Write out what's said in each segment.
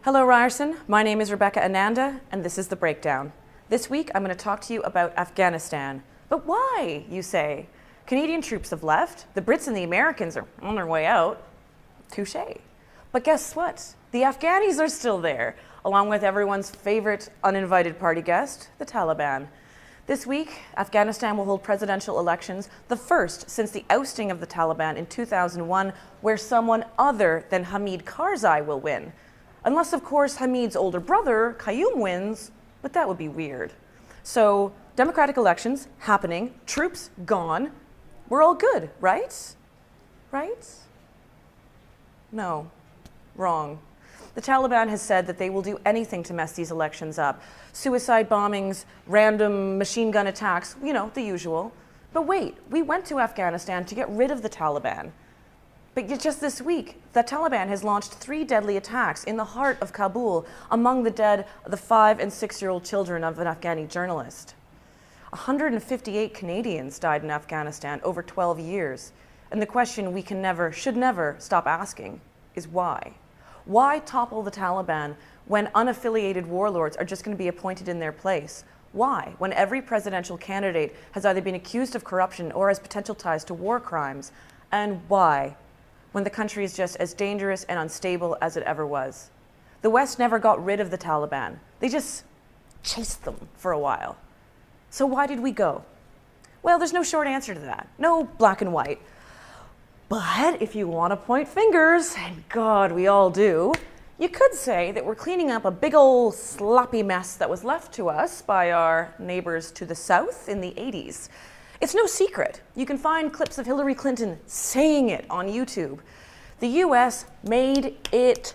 Hello Ryerson, my name is Rebecca Ananda and this is The Breakdown. This week I'm going to talk to you about Afghanistan. But why, you say? Canadian troops have left, the Brits and the Americans are on their way out. Touché. But guess what? The Afghanis are still there, along with everyone's favorite uninvited party guest, the Taliban. This week, Afghanistan will hold presidential elections, the first since the ousting of the Taliban in 2001, where someone other than Hamid Karzai will win. Unless, of course, Hamid's older brother, Qayyum, wins, but that would be weird. So, democratic elections happening, troops gone, we're all good, right? Right? No, wrong. The Taliban has said that they will do anything to mess these elections up. Suicide bombings, random machine gun attacks, you know, the usual. But wait, we went to Afghanistan to get rid of the Taliban. But yet just this week, the Taliban has launched 3 deadly attacks in the heart of Kabul. Among the dead, the 5- and 6-year-old children of an Afghani journalist. 158 Canadians died in Afghanistan over 12 years. And the question we should never stop asking is why? Why topple the Taliban when unaffiliated warlords are just going to be appointed in their place? Why, when every presidential candidate has either been accused of corruption or has potential ties to war crimes? And why, when the country is just as dangerous and unstable as it ever was? The West never got rid of the Taliban. They just chased them for a while. So why did we go? Well, there's no short answer to that. No black and white. But if you want to point fingers, and God, we all do, you could say that we're cleaning up a big old sloppy mess that was left to us by our neighbors to the south in the 80s. It's no secret. You can find clips of Hillary Clinton saying it on YouTube. The US made it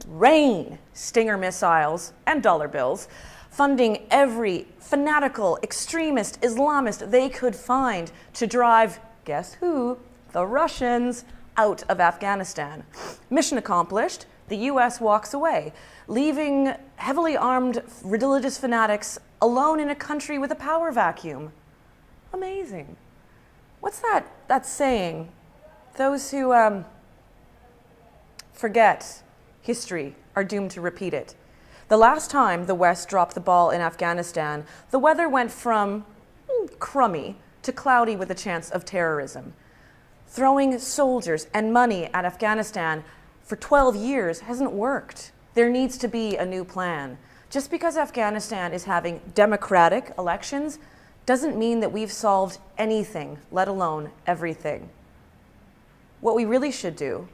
rain Stinger missiles and dollar bills, funding every fanatical, extremist, Islamist they could find to drive, guess who? The Russians out of Afghanistan. Mission accomplished, the US walks away, leaving heavily armed religious fanatics alone in a country with a power vacuum. Amazing. What's that saying? Those who forget history are doomed to repeat it. The last time the West dropped the ball in Afghanistan, the weather went from crummy to cloudy with a chance of terrorism. Throwing soldiers and money at Afghanistan for 12 years hasn't worked. There needs to be a new plan. Just because Afghanistan is having democratic elections doesn't mean that we've solved anything, let alone everything. What we really should do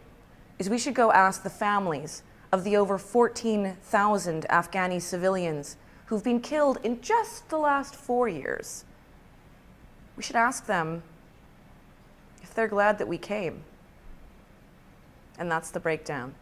is we should go ask the families of the over 14,000 Afghani civilians who've been killed in just the last 4 years. We should ask them if they're glad that we came. And that's The Breakdown.